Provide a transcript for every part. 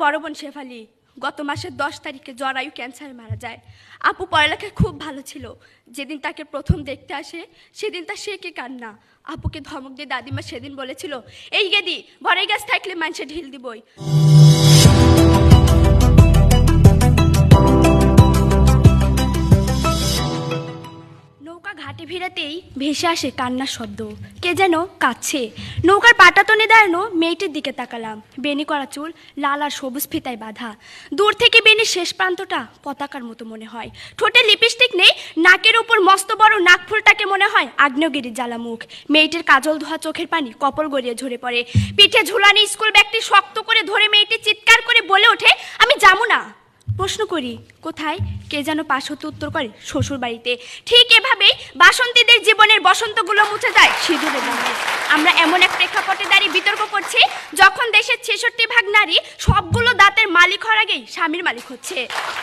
বড় বোন শেফালি গত মাসের 10 তারিখে জরায়ু ক্যান্সারে মারা যায়। আপু পড়ালেখায় খুব ভালো ছিল। যেদিন তাকে প্রথম দেখতে আসে সেদিন তার সে কে কান্না। আপুকে ধমক দিয়ে দাদিমা সেদিন বলেছিল, এই গেদি ভরে গাছ থাকলে মানুষে ঢিল দিবই। নৌকা ঘাটে ভিড়াতেই ভেসে আসে কান্নার শব্দ। কে যেন কাঁদছে। নৌকার পাটাতনে দাঁড়ানো মেয়েটির দিকে তাকালাম। বেনি করা চুল লাল আর সবুজ ফিতায় বাঁধা। দূর থেকে বেনির শেষ প্রান্তটা পতাকার মতো মনে হয়। ঠোঁটে লিপস্টিক নেই, নাকের উপর মস্ত বড় নাকফুলটাকে মনে হয় আগ্নেয়গিরির জ্বালামুখ। মেয়েটির কাজল ধোয়া চোখের পানি কপল গড়িয়ে ঝরে পড়ে। পিঠে ঝুলানি স্কুল ব্যাগটি শক্ত করে ধরে মেয়েটি চিৎকার করে বলে ওঠে, আমি যাবো না। প্রশ্ন করি, কোথায়? কে যেন পাশ হতে উত্তর করে, শ্বশুর বাড়িতে। ঠিক এভাবেই বাসন্তীদের জীবনের বসন্তগুলো মুছে যায় সিঁদুরের রঙে। আমরা এমন এক প্রেক্ষাপটে দাঁড়িয়ে বিতর্ক করছি যখন দেশের 66% নারী সবগুলো দাঁতের মালিক হওয়ার আগেই স্বামীর মালিক হচ্ছে।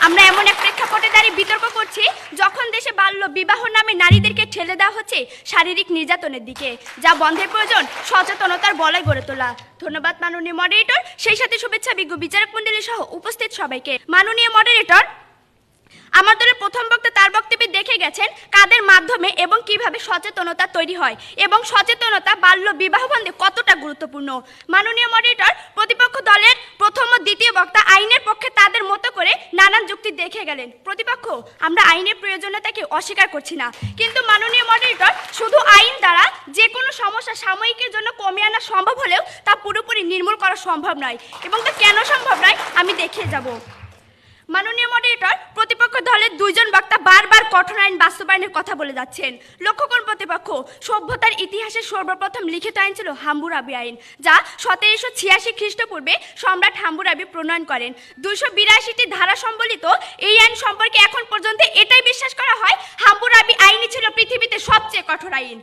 আমরা এমন এক প্রেক্ষাপটে দাঁড়িয়ে বিতর্ক করছি যখন দেশে বাল্য বিবাহ নামে নারীদেরকে ঠেলে দেওয়া হচ্ছে শারীরিক নির্যাতনের দিকে, যা বন্ধের প্রয়োজন সচেতনতার বলয় গড়ে তোলা। ধন্যবাদ মাননীয় মডারেটর, সেই সাথে শুভেচ্ছা বিজ্ঞ বিচারক মণ্ডলী সহ উপস্থিত সবাইকে। মাননীয় মডারেটর, আমার দলের প্রথম বক্তা তার বক্তব্যে দেখে গেছেন কাদের মাধ্যমে এবং কিভাবে সচেতনতা তৈরি হয় এবং সচেতনতা বাল্য বিবাহ বন্ধে কতটা গুরুত্বপূর্ণ। মাননীয় মডারেটর, প্রতিপক্ষ দলের প্রথম ও দ্বিতীয় বক্তা আইনের পক্ষে তাদের মতো করে নানান যুক্তি দেখে গেলেন। প্রতিপক্ষ, আমরা আইনের প্রয়োজনীয়তাকে অস্বীকার করছি না, কিন্তু মাননীয় মডারেটর, শুধু আইন দ্বারা যে কোনো সমস্যা সাময়িকের জন্য কমিয়ে আনা সম্ভব হলেও তা পুরোপুরি নির্মূল করা সম্ভব নয়, এবং তা কেন সম্ভব নয় আমি দেখিয়ে যাব। মাননীয় মডারেটর, প্রতিপক্ষ দলের দুইজন বক্তা বারবার কঠোর আইন বাস্তবায়নের কথা বলে যাচ্ছেন। লক্ষ্য করুন প্রতিপক্ষ, সভ্যতার ইতিহাসে সর্বপ্রথম লিখিত আইন ছিল হাম্বুরাবি আইন, যা 1786 খ্রিস্টপূর্বে সম্রাট হাম্বুরাবি প্রণয়ন করেন। 282টি ধারা সম্বলিত এই আইন সম্পর্কে এখন পর্যন্ত এটাই বিশ্বাস করা হয় হাম্বুরাবি আইনই ছিল পৃথিবীতে সবচেয়ে কঠোর আইন।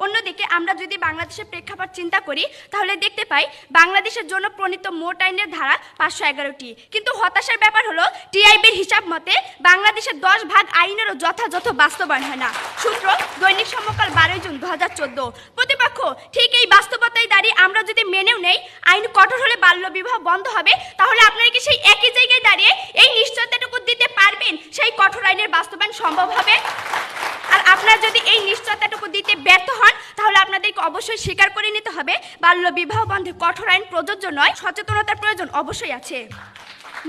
অন্যদিকে আমরা যদি বাংলাদেশের প্রেক্ষাপট চিন্তা করি তাহলে দেখতে পাই বাংলাদেশের জন্য প্রণীত মোট আইনের ধারা 511টি, কিন্তু হতাশার ব্যাপার হলো টিআইবির হিসাব মতে বাংলাদেশের 10 ভাগ আইনেরও যথাযথ বাস্তবায়ন হয় না। সূত্র দৈনিক সমকাল 12 জুন 2014। প্রতিপক্ষ, ঠিক এই বাস্তবতায় দাঁড়িয়ে আমরা যদি মেনেও নেই আইন কঠোর হলে বাল্য বিবাহ বন্ধ হবে, তাহলে আপনারা কি সেই একই জায়গায় দাঁড়িয়ে এই নিশ্চয়তাটুকু দিতে পারবেন সেই কঠোর আইনের বাস্তবায়ন সম্ভব হবে? আর আপনারা যদি এই নিশ্চয়তাটুকু দিতে ব্যর্থ হন তাহলে আপনাদেরকে অবশ্যই স্বীকার করে নিতে হবে বাল্য বিবাহ বন্ধে কঠোর আইন প্রযোজ্য নয়, সচেতনতার প্রয়োজন অবশ্যই আছে।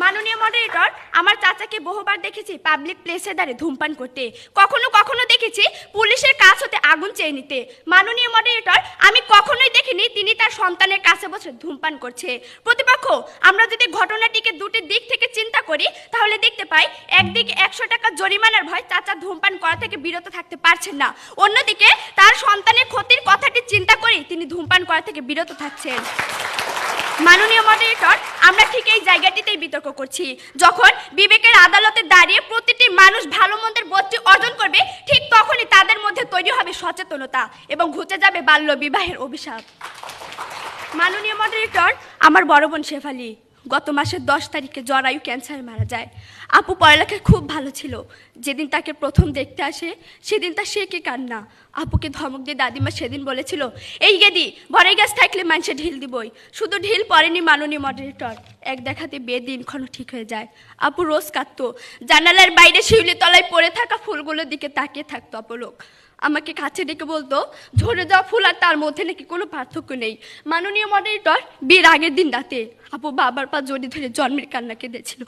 মাননীয় মডারেটর, আমার চাচাকে বহুবার দেখেছি পাবলিক প্লেসে দাঁড়িয়ে ধূমপান করতে, কখনো কখনো দেখেছি পুলিশের কাছ হতে আগুন চেয়ে নিতে। মাননীয় মডারেটর, আমি কখনোই দেখিনি তিনি তার সন্তানের কাছে বসে ধূমপান করছে। প্রতিপক্ষ, আমরা যদি ঘটনাটিকে দুটি দিক থেকে চিন্তা করি তাহলে দেখতে পাই একদিকে 100 টাকা জরিমানার ভয় চাচা ধূমপান করা থেকে বিরত থাকতে পারছেন না, অন্যদিকে তার সন্তানের ক্ষতির কথাটি চিন্তা করে তিনি ধূমপান করা থেকে বিরত থাকছেন। মাননীয় মডারেটর, আমরা ঠিক এই জায়গাটিতেই বিতর্ক করছি যখন বিবেকের আদালতে দাঁড়িয়ে প্রতিটি মানুষ ভালো মন্দের বোধটি অর্জন করবে, ঠিক তখনই তাদের মধ্যে তৈরি হবে সচেতনতা এবং ঘুচে যাবে বাল্য বিবাহের অভিশাপ। মাননীয় মডারেটর, আমার বড় বোন শেফালি গত মাসের 10 তারিখে জরায়ু ক্যান্সারে মারা যায়। আপু পড়ালেখায় খুব ভালো ছিল। যেদিন তাকে প্রথম দেখতে আসে সেদিন তার সে কে কান্না। আপুকে ধমক দিয়ে দাদিমা সেদিন বলেছিল, এই গেদি ভরে গাছ থাকলে মানুষে ঢিল দিবই। শুধু ঢিল পড়েনি মাননীয় মডারেটর, এক দেখাতে বিয়ে দিনক্ষণ ঠিক হয়ে যায়। আপু রোজ কাঁদতো, জানালার বাইরে শিউলি তলায় পড়ে থাকা ফুলগুলোর দিকে তাকিয়ে থাকতো অপলক। আমাকে কাছে ডেকে বলতো ঝরে যাওয়া ফুল আর তার মধ্যে নাকি কোনো পার্থক্য নেই। মাননীয় মডারেটর, বিয়ের আগের দিন রাতে আপু বাবার পা জড়িয়ে ধরে জন্মের কান্না কেঁদেছিল,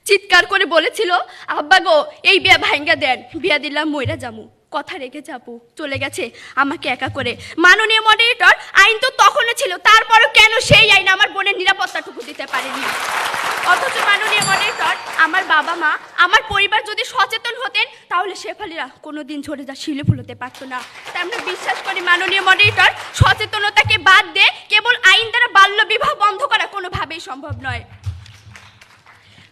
চিৎকার করে বলেছিল, আব্বা গো এই বিয়া ভাঙ্গা দেন, বিয়া দিলাম মইরা যামু। কথা রেখেছে আপু, চলে গেছে আমাকে একা করে। মাননীয় মডারেটর, আইন তো তখনও ছিল, তারপরও কেন সেই আইন আমার বোনের নিরাপত্তাটুকু দিতে পারেনি? অথচ মাননীয় মডারেটর, আমার বাবা মা আমার পরিবার যদি সচেতন হতেন তাহলে শেফালিরা কোনোদিন ঝরে যা শিলে ফুলতে পারতো না। তাই আমরা বিশ্বাস করি মাননীয় মডারেটর, সচেতনতাকে বাদ দিয়ে কেবল আইন দ্বারা বাল্য বিবাহ বন্ধ করা কোনোভাবেই সম্ভব নয়।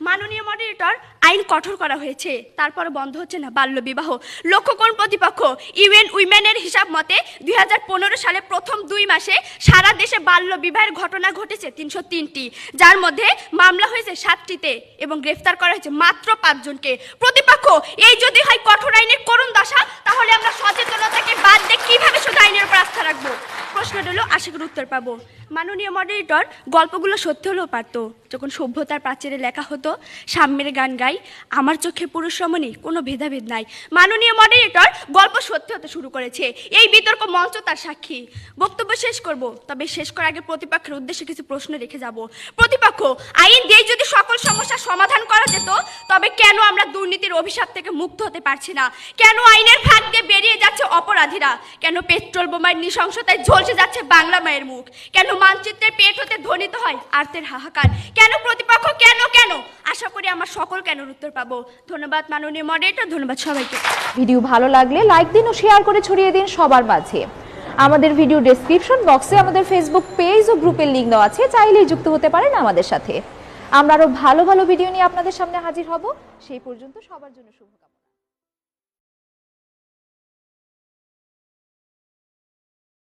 মাননীয় মডারেটর, আইন কঠোর করা হয়েছে, তারপর বন্ধ হচ্ছে না বাল্যবিবাহ। লক্ষ্য করুন প্রতিপক্ষ, ইউএন উইমেনের হিসাব মতে 2015 সালে প্রথম 2 মাসে সারা দেশে বাল্য বিবাহের ঘটনা ঘটেছে 303টি, যার মধ্যে মামলা হয়েছে 7টিতে এবং গ্রেফতার করা হয়েছে মাত্র 5 জনকে। প্রতিপক্ষ, এই যদি হয় কঠোর আইনের করুণ দশা, তাহলে আমরা সচেতনতাকে বাদ দিয়ে কিভাবে শুধু আইনের উপর আস্থা রাখবো? প্রশ্নটা হলো, আশা করি উত্তর পাবো। মাননীয় মডারেটর, গল্পগুলো সত্যি হলেও পারতো। যখন সভ্যতার প্রাচীরে লেখা হতো সাম্যের গান গাই, আমার চোখে পুরুষ রমণী, কোনো ভেদাভেদ নাই। মাননীয় মডারেটর, গল্প সত্যি হতে শুরু করেছে, এই বিতর্ক মঞ্চ তার সাক্ষী। বক্তব্য শেষ করব, তবে শেষ করার আগে প্রতিপক্ষের উদ্দেশ্যে কিছু প্রশ্ন রেখে যাব। প্রতিপক্ষ, আইন দিয়ে যদি সকল সমস্যার সমাধান করা যেত, তবে কেন আমরা দুর্নীতির অভিশাপ থেকে মুক্ত হতে পারছি না? কেন আইনের ফাঁক দিয়ে বেরিয়ে যাচ্ছে অপরাধীরা? কেন পেট্রোল বোমার নৃশংসতায় ঝলসে যাচ্ছে বাংলা মায়ের মুখ? কেন মানচিত্রের পেট হতে ধ্বনিত হয় আর্তের হাহাকার? কেন প্রতিপক্ষ, কেন কেন? আশা করি আমার সকল কেনর উত্তর পাবো। ধন্যবাদ মাননীয় মডারেটর, ধন্যবাদ সবাইকে। ভিডিও ভালো লাগলে লাইক দিন ও শেয়ার করে ছড়িয়ে দিন সবার মাঝে। আমাদের ভিডিও ডেসক্রিপশন বক্সে আমাদের ফেসবুক পেজ ও গ্রুপের লিংক দেওয়া আছে, চাইলেই যুক্ত হতে পারেন আমাদের সাথে। আমরা আরো ভালো ভালো ভিডিও নিয়ে আপনাদের সামনে হাজির হব। সেই পর্যন্ত সবার জন্য শুভকামনা।